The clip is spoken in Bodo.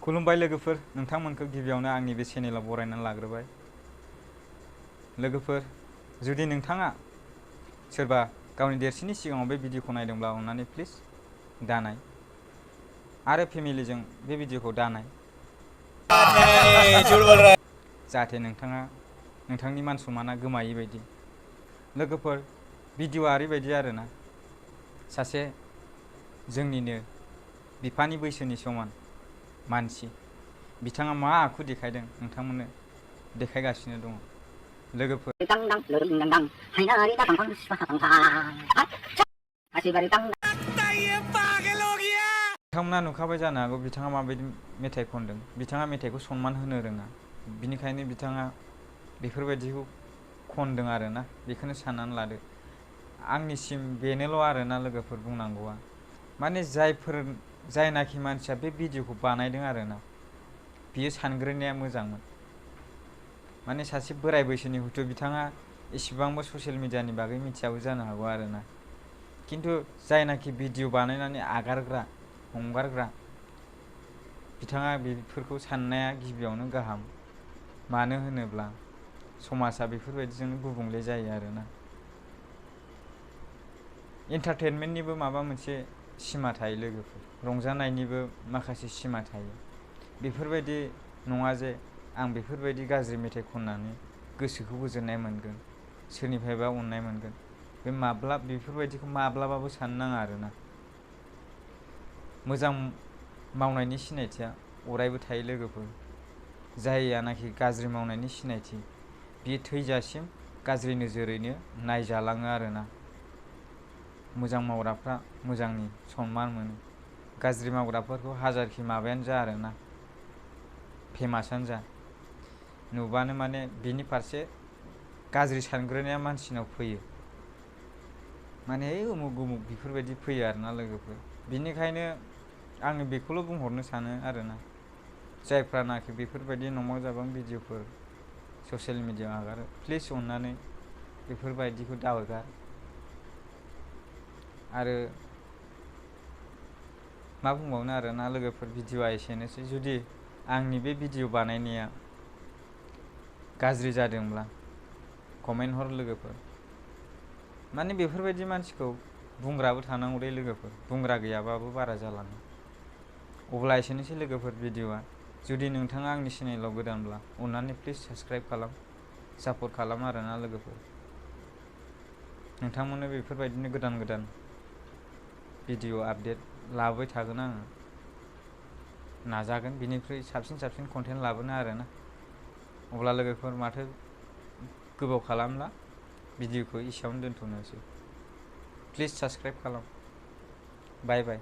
खुलुमबाय लोगोफोर, नोंथांमोनखौ गिबियावनो आंनि बे चेनेलाव बरायनानै लाग्रोबाय। लोगोफोर, जुदि नोंथाङा सोरबा गावनि देरसिननि सिगाङाव बे भिडिअखौ नायदोंब्ला अननानै प्लिज दानाय आरो फेमिलिजों बे भिडिअखौ दानाय, जाहाथे नोंथांनि मान सन्माना गोमायै बायदि। लोगोफोर, भिडिअआ ओरैबायदि आरोना, सासे जोंनिनो बिफानि बैसोनि समान मानसि, बिथाङा मा आखु देखायदों नोंथांमोननो देखायगासिनो दङ। लोगोफोर, नोंथांमोना नुखाबाय जानो हागौ बिथाङा माबायदि मेथाइ खनदों। बिथाङा मेथाइखौ सनमान होनो रोङा, बिनिखायनो बिथाङा बेफोरबायदिखौ खनदों आरोना। बेखौनो साननानै लादो। आंनिसिम बेनोल' आरोना लोगोफोर बुंनांगौआ, माने जायनाखि मानसिया बे भिडिअखौ बानायदों आरोना, बियो सानग्रोनाया मोजांमोन। माने सासे बोराय बैसोनि हयथ' बिथाङा एसेबांबो ससियेल मिडियानि बागै मिथियाबो जानो हागौ आरोना, खिन्थु जायनाखि भिडिअ बानायनानै हंगारग्रा, बिथाङा बेफोरखौ साननाया गिबियावनो गाहाम। मानो होनोब्ला समाजा बेफोरबायदिजोंनो गुबुंले जायो आरोना। एन्टारटेनमेन्टनिबो माबा मोनसे सिमा थायो लोगोफोर, रंजानायनिबो माखासे सिमा थायो। बेफोरबायदि नङा जे आं बेफोरबायदि गाज्रि मेथाइ खननानै गोसोखौ गोजोननाय मोनगोन, सोरनिफ्रायबा अननाय मोनगोन। बेफोरबायदिखौ माब्लाबाबो साननो नाङा आरोना। मोजां मावनायनि सिनायथिया अरायबो थायो लोगोफोर। जाययानाखि गाज्रि मावनायनि सिनायथि, बियो थैजासिम गाज्रि नोजोरैनो नायजालाङो आरोना। मोजां मावग्राफ्रा मोजांनि सनमान मोनो, गाज्रि मावग्राफोरखौ हाजारखि माबायानो जा आरोना, फेमासानो जा, नुबानो माने बिनि फारसे गाज्रि सानग्रोनाया मानसिनाव फैयो। माने उमुग उमुग बेफोरबायदि फैयो आरोना लोगोफोर। बिनिखायनो आङो बेखौल' बुंहरनो सानो आरोना, जायफ्रानाखि बेफोरबायदि नंबां जाबां भिडिअफोर ससियेल मिडियाआव आगारो, प्लिज अननानै बेफोरबायदिखौ दाहगार। आरो मा बुंबावनो आरोना लोगोफोर, भिडिअआ एसेनोसै। जुदि आंनि बे भिडिअ बानायनाया गाज्रि जादोंब्ला कमेन्ट हर लोगोफोर। माने बेफोरबायदि मानसिखौ बुंग्राबो थानांगौलै लोगोफोर, बुंग्रा गैयाबाबो बारा जालाङो। अब्ला एसेनोसै लोगोफोर भिडिअआ। जुदि नोंथाङा आंनि चेनेलाव गोदानब्ला अननानै प्लिज साबस्क्राइब खालाम, सापर्ट खालाम आरोना लोगोफोर। नोंथांमोननो बेफोरबायदिनो गोदान गोदान भिडिअ आपडेट लाबोबाय थागोन आङो, नाजागोन बिनिख्रुइ साबसिन कन्टेन्ट लाबोनो आरोना। अब्ला लोगोफोर, माथो गोबाव खालामला, भिडिअखौ एसेयावनो दोनथ'नोसै। प्लिज साबस्क्राइब खालाम। बाय बाय।